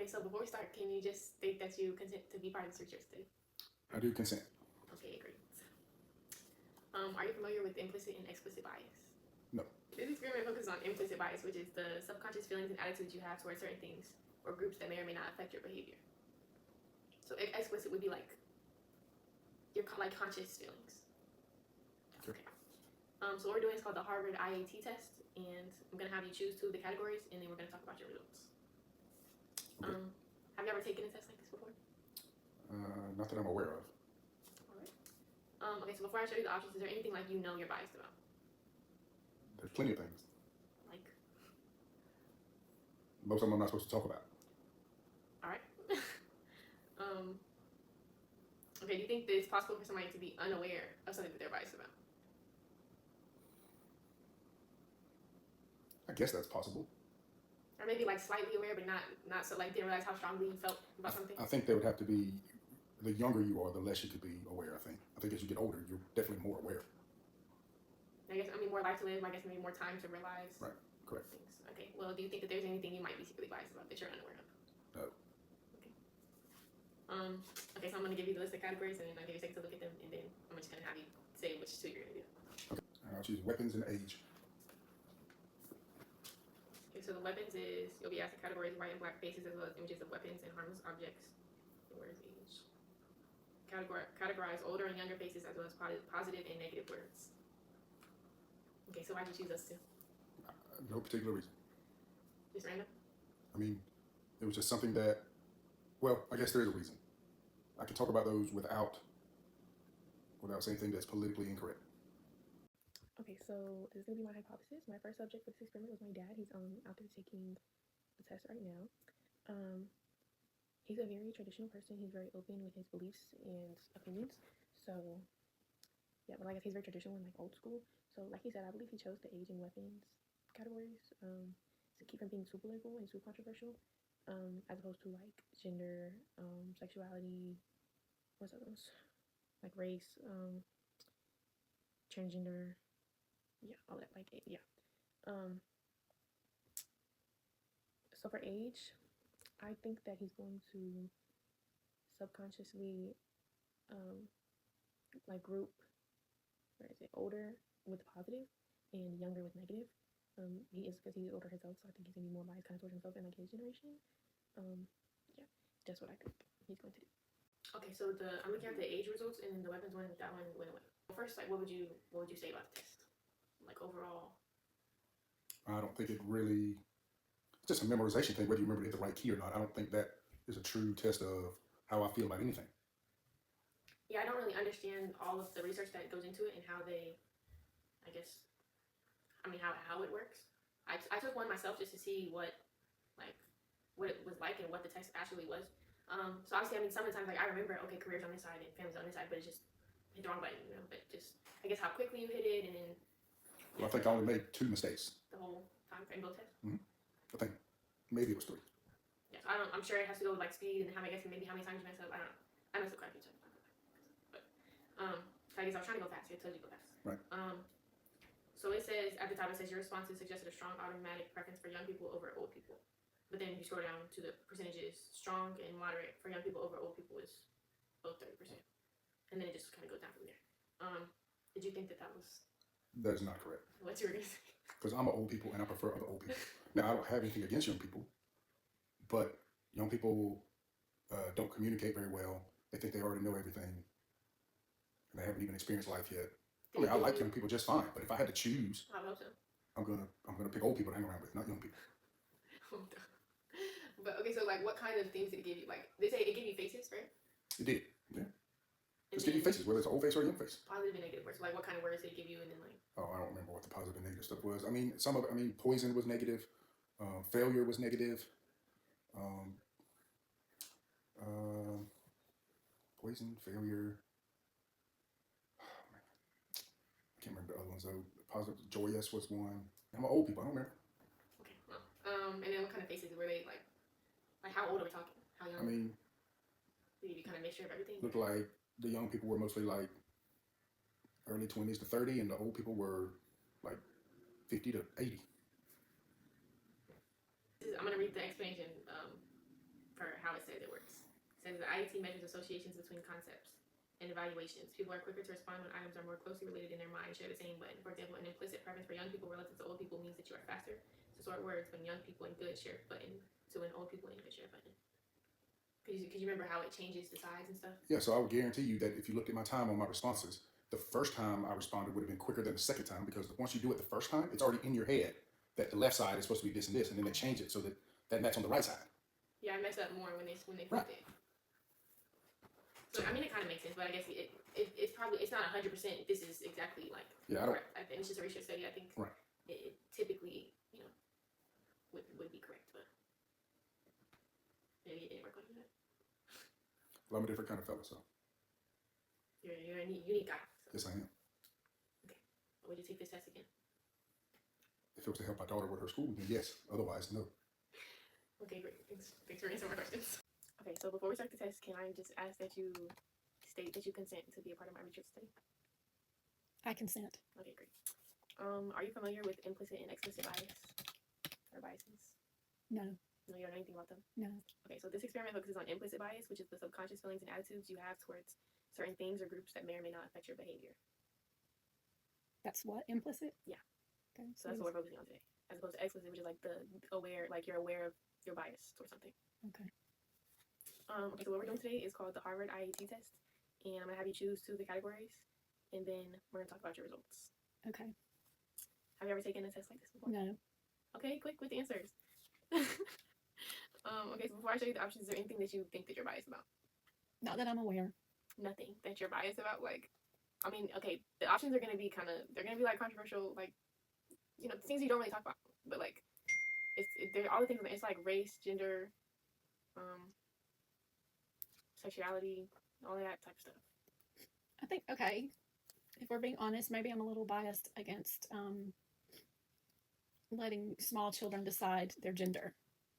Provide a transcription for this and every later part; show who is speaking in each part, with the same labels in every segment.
Speaker 1: Okay, so before we start, can you just state that you consent to be part of this research study?
Speaker 2: I do consent.
Speaker 1: Okay, great. Are you familiar with implicit and explicit bias?
Speaker 2: No.
Speaker 1: This experiment focuses on implicit bias, which is the subconscious feelings and attitudes you have towards certain things or groups that may or may not affect your behavior. So explicit would be like your conscious feelings. Okay. So what we're doing is called the Harvard IAT test, and I'm going to have you choose 2 of the categories, and then we're going to talk about your results.
Speaker 2: Okay.
Speaker 1: Have you ever taken a test like this before?
Speaker 2: Not that I'm aware of.
Speaker 1: All right. Okay, so before I show you the options, is there anything like you're biased about?
Speaker 2: There's plenty of things.
Speaker 1: Like?
Speaker 2: Most of them I'm not supposed to talk about.
Speaker 1: All right. Okay, do you think that it's possible for somebody to be unaware of something that they're biased about?
Speaker 2: I guess that's possible.
Speaker 1: Or maybe like slightly aware, but not so like didn't realize how strongly you felt about something?
Speaker 2: I think there would have to be, the younger you are, the less you could be aware, I think. I think as you get older, you're definitely more aware.
Speaker 1: More life to live, I guess maybe more time to realize.
Speaker 2: Right, correct.
Speaker 1: Things. Okay, well, do you think that there's anything you might be secretly biased about that you're unaware of?
Speaker 2: No.
Speaker 1: Okay. Okay, so I'm going to give you the list of categories, and then I'll give you a second to look at them, and then I'm just going to have you say which 2 you're going to do.
Speaker 2: Okay, I'll choose weapons and age.
Speaker 1: Okay, so the weapons is, you'll be asked the categories white and black faces as well as images of weapons and harmless objects. And where's age? Categorize older and younger faces as well as positive and negative words. Okay, so why'd you choose those 2?
Speaker 2: No particular reason.
Speaker 1: Just random?
Speaker 2: I mean, it was just something that, well, I guess there is a reason. I can talk about those without saying anything that's politically incorrect.
Speaker 1: Okay, so this is going to be my hypothesis. My first subject for this experiment was my dad. He's out there taking the test right now. He's a very traditional person. He's very open with his beliefs and opinions. So, yeah, but I guess he's very traditional and like old school. So, like he said, I believe he chose the age and weapons categories to keep from being too political and too controversial, as opposed to like gender, sexuality, what's those? Like race, transgender. Yeah, all that, like, yeah. So for age, I think that he's going to subconsciously, like group, older with positive and younger with negative. He is, because he's older himself, so I think he's going to be more biased kind of towards himself and like his generation. Yeah, that's what I think he's going to do. Okay, so I'm looking at the age results, and the weapons one, that one went away. First, like, what would you say about the test? Like overall,
Speaker 2: I don't think it really, it's just a memorization thing, whether you remember to hit the right key or not. I don't think that is a true test of how I feel about anything.
Speaker 1: Yeah, I don't really understand all of the research that goes into it and how they, how it works. I took one myself just to see what it was like and what the test actually was. So obviously, some of the times, like, I remember, okay, career's on this side and family's on this side, but it's just hit the wrong button, but just, I guess, how quickly you hit it, and then
Speaker 2: Well, I think I only made 2 mistakes.
Speaker 1: The whole time frame both tests?
Speaker 2: I think maybe it was 3.
Speaker 1: Yeah, so I'm sure it has to go with like speed and maybe how many times you mess up. I don't know. I messed up quite a few times. But so I guess I was trying to go fast. It tells you to go fast.
Speaker 2: Right.
Speaker 1: So it says at the top, it says your responses suggested a strong automatic preference for young people over old people. But then if you scroll down to the percentages, strong and moderate for young people over old people is both 30%. And then it just kind of goes down from there. Did you think that was?
Speaker 2: That is not correct.
Speaker 1: What you were gonna say?
Speaker 2: Because I'm an old people and I prefer other old people. Now, I don't have anything against young people, but young people don't communicate very well. They think they already know everything, and they haven't even experienced life yet. I mean, I like young people just fine, but if I had to choose,
Speaker 1: I hope so.
Speaker 2: I'm gonna pick old people to hang around with, not young people.
Speaker 1: But okay, so like, what kind of things did it give you? Like, they say it gave you faces, right?
Speaker 2: It did, yeah. Just give you faces, whether it's an old face or a young face.
Speaker 1: Positive and negative words. Like, what kind of words did it give you, and then like?
Speaker 2: Oh, I don't remember what the positive and negative stuff was. I mean, poison was negative, failure was negative. Poison, failure. Oh, man. I can't remember the other ones though. Positive, joyous was one. I'm an old people. I don't remember.
Speaker 1: Okay. Well, and then what kind of faces were they like? Like, how old are we talking? How young?
Speaker 2: I mean,
Speaker 1: did you kind of mixture of everything?
Speaker 2: Looked like the young people were mostly like early 20s to 30, and the old people were like 50 to 80.
Speaker 1: I'm gonna read the explanation says it works. It says the IAT measures associations between concepts and evaluations. People are quicker to respond when items are more closely related in their mind, share the same button. For example, an implicit preference for young people relative to old people means that you are faster to sort words when young people in good share button to when old people in good share button. Could you remember how it changes the size and stuff?
Speaker 2: Yeah, so I would guarantee you that if you looked at my time on my responses, the first time I responded would have been quicker than the second time, because once you do it the first time, it's already in your head that the left side is supposed to be this and this, and then they change it so that that's on the right side.
Speaker 1: Yeah, I mess up more when they flipped it. So I mean, it kind of makes sense, but I guess it's probably it's not 100%. This is exactly like correct. I think it's just a research study. I think it typically would be correct, but maybe it didn't work on you.
Speaker 2: Well, I'm a different kind of fella, so.
Speaker 1: You're a unique guy. So.
Speaker 2: Yes, I am.
Speaker 1: Okay. Would you take this test again?
Speaker 2: If it was to help my daughter with her school, then yes. Otherwise, no.
Speaker 1: Okay, great. Thanks for answering my questions. Okay, so before we start the test, can I just ask that you state that you consent to be a part of my research study?
Speaker 3: I consent.
Speaker 1: Okay, great. Are you familiar with implicit and explicit bias or biases?
Speaker 3: No.
Speaker 1: No, you don't know anything about them?
Speaker 3: No.
Speaker 1: Okay, so this experiment focuses on implicit bias, which is the subconscious feelings and attitudes you have towards certain things or groups that may or may not affect your behavior.
Speaker 3: That's what? Implicit?
Speaker 1: Yeah.
Speaker 3: Okay.
Speaker 1: So that's what we're focusing on today. As opposed to explicit, which is like the aware, like you're aware of your bias or something.
Speaker 3: Okay.
Speaker 1: Okay, so what we're doing today is called the Harvard IAT test. And I'm going to have you choose 2 of the categories. And then we're going to talk about your results.
Speaker 3: Okay.
Speaker 1: Have you ever taken a test like this before?
Speaker 3: No.
Speaker 1: Okay, quick with the answers. Okay, so before I show you the options, is there anything that you think that you're biased about?
Speaker 3: Not that I'm aware.
Speaker 1: Nothing that you're biased about? Like, I mean, okay, the options are going to be they're going to be like controversial, like, you know, things you don't really talk about. But like, they're all the things, it's like race, gender, sexuality, all of that type of stuff.
Speaker 3: I think, okay, if we're being honest, maybe I'm a little biased against letting small children decide their gender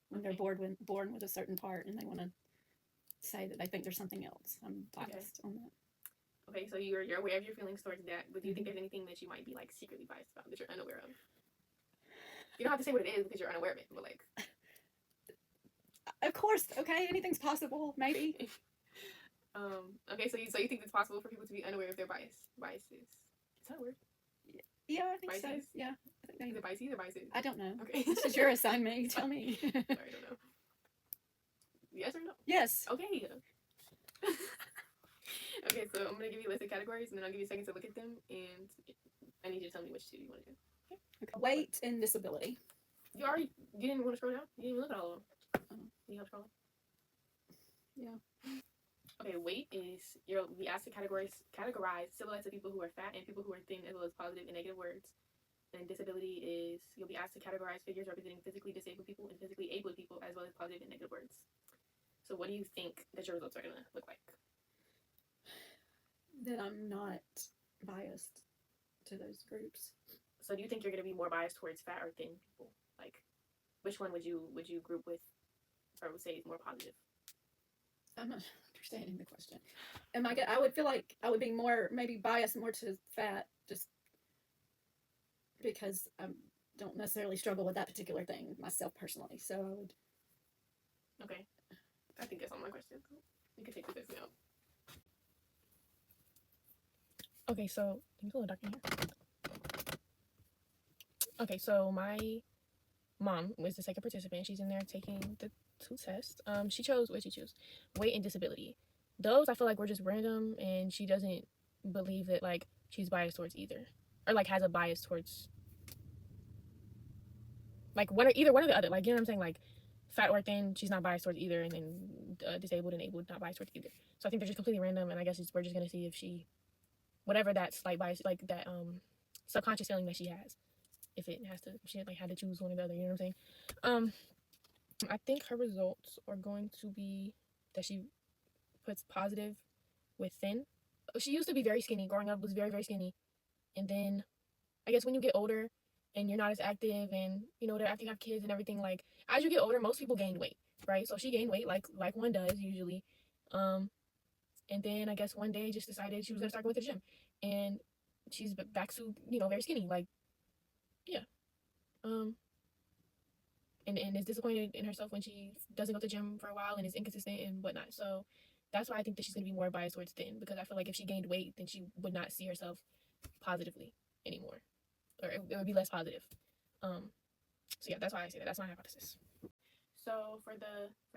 Speaker 3: when they're born with a certain part and they want to say that they think there's something else. I'm biased on that.
Speaker 1: Okay, so you're aware of your feelings towards that, but do you think there's anything that you might be like secretly biased about that you're unaware of? You don't have to say what it is because you're unaware of it, but like.
Speaker 3: Of course, okay, anything's possible, maybe.
Speaker 1: Okay, so you think it's possible for people to be unaware of their biases? Is that a word?
Speaker 3: Yeah, I think
Speaker 1: biases?
Speaker 3: so. Yeah, I think
Speaker 1: Is it biases or biases?
Speaker 3: I don't know.
Speaker 1: Okay,
Speaker 3: this is your assignment. You tell me.
Speaker 1: Sorry, I don't know. Yes or no?
Speaker 3: Yes.
Speaker 1: Okay. Okay, so I'm gonna give you a list of categories, and then I'll give you a second to look at them, and I need you to tell me which 2 you want to do.
Speaker 3: Okay. Weight and disability.
Speaker 1: You didn't want to scroll down? You didn't even look at all of them. Can you help scroll?
Speaker 3: Yeah.
Speaker 1: Okay, weight is you'll be asked to categorize silhouettes of people who are fat and people who are thin, as well as positive and negative words. And disability is you'll be asked to categorize figures representing physically disabled people and physically able people, as well as positive and negative words. So what do you think that your results are gonna look like?
Speaker 3: That I'm not biased to those groups.
Speaker 1: So do you think you're gonna be more biased towards fat or thin people? Like, which one would you group with, or would say is more positive?
Speaker 3: I'm not understanding the question. I would feel like I would be maybe biased more to fat, just because I don't necessarily struggle with that particular thing myself personally. So I would.
Speaker 1: Okay. I think that's all my questions. You can take the test now. Okay, so things a little dark in here. Okay, so my mom was the second participant. She's in there taking the 2 tests. She chose, what did she choose? Weight and disability. Those I feel like were just random, and she doesn't believe that like she's biased towards either, or like has a bias towards like either one or the other. Like, you know what I'm saying? Like, fat or thin, she's not biased towards either, and then disabled and able, not biased towards either. So I think they're just completely random, and I guess we're just gonna see if she, whatever that slight bias, like that subconscious feeling that she has, if it has to, she like had to choose one or the other. You know what I'm saying? I think her results are going to be that she puts positive with thin. She used to be very skinny. Growing up was very, very skinny. And then I guess when you get older and you're not as active and, you know, after you have kids and everything, like, as you get older, most people gain weight, right? So she gained weight like one does usually. And then I guess one day just decided she was going to start going to the gym. And she's back to, you know, very skinny. Like, yeah. and is disappointed in herself when she doesn't go to the gym for a while and is inconsistent and whatnot. So that's why I think that she's going to be more biased towards thin, because I feel like if she gained weight, then she would not see herself positively anymore, or it would be less positive. So yeah, that's why I say that. That's my hypothesis. So for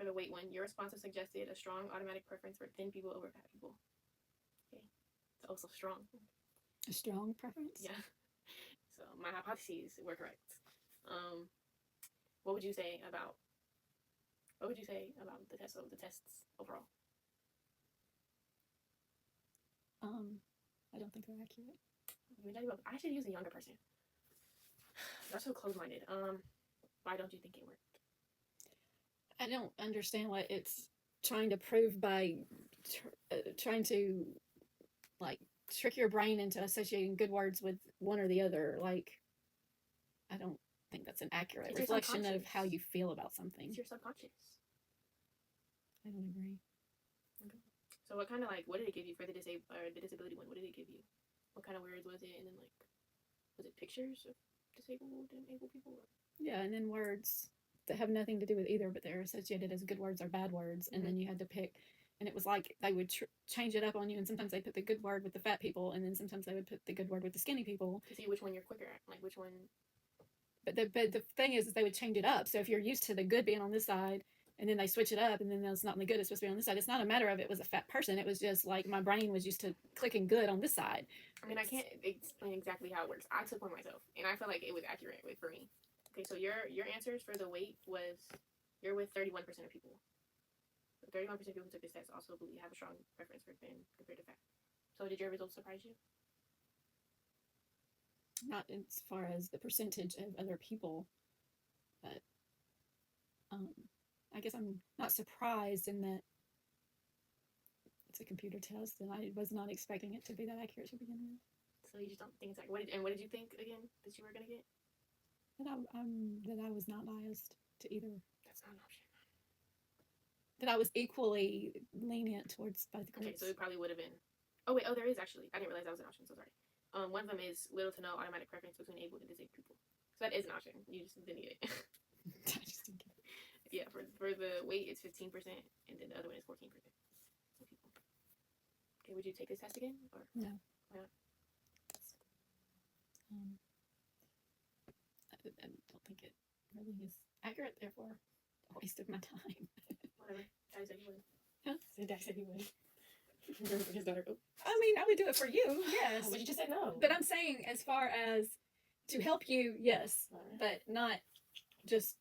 Speaker 1: the weight one, your responses suggested a strong automatic preference for thin people over fat people. Okay, it's also strong.
Speaker 3: A strong preference?
Speaker 1: Yeah. So my hypotheses were correct. What would you say about the tests overall?
Speaker 3: I don't think they're accurate.
Speaker 1: I should use a younger person. That's so close-minded. Why don't you think it worked?
Speaker 3: I don't understand what it's trying to prove by trying to like trick your brain into associating good words with one or the other. Like, I don't think that's an accurate reflection of how you feel about something.
Speaker 1: It's your subconscious.
Speaker 3: I don't agree.
Speaker 1: Okay. So what kind of what did it give you for the disability one? What did it give you? What kind of words was it? And then was it pictures of disabled and able people?
Speaker 3: Yeah, and then words that have nothing to do with either, but they're associated as good words or bad words, and then you had to pick. And it was like they would change it up on you, and sometimes they put the good word with the fat people, and then sometimes they would put the good word with the skinny people.
Speaker 1: To see which one you're quicker at, which one.
Speaker 3: But the thing is they would change it up. So if you're used to the good being on this side, and then they switch it up, and then it's not the good, it's supposed to be on this side. It's not a matter of it was a fat person. It was just like my brain was used to clicking good on this side.
Speaker 1: I mean, I can't explain exactly how it works. I took one myself, and I feel like it was accurate for me. Okay, so your answers for the weight was you're with 31% of people. 31% of people who took this test also have a strong preference for thin compared to fat. So did your results surprise you?
Speaker 3: Not as far as the percentage of other people, but I guess I'm not surprised in that it's a computer test, and I was not expecting it to be that accurate to begin with.
Speaker 1: So you just don't think it's accurate. What did you think again that you were gonna get?
Speaker 3: That I was not biased to either.
Speaker 1: That's not an option.
Speaker 3: That I was equally lenient towards both groups.
Speaker 1: Okay, so it probably would have been. Oh wait, there is actually. I didn't realize that was an option. So sorry. One of them is little to no automatic preference between able and disabled people. So that is an option. You just didn't get it.
Speaker 3: I just didn't get it.
Speaker 1: Yeah, for the weight it's 15%, and then the other one is 14% of people. Okay, would you take this test again or
Speaker 3: no?
Speaker 1: Why not?
Speaker 3: I don't think it really is accurate. Therefore, a waste of my time.
Speaker 1: Whatever. Daddy said he would.
Speaker 3: Huh?
Speaker 1: Daddy said he would. His daughter. Oh.
Speaker 3: I mean, I would do it for you, yes.
Speaker 1: But you just said no.
Speaker 3: But I'm saying, as far as to help you, yes, but not just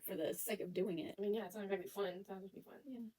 Speaker 3: for the sake of doing it.
Speaker 1: I mean, yeah, it's not exactly fun. It's not supposed to be fun.
Speaker 3: Yeah.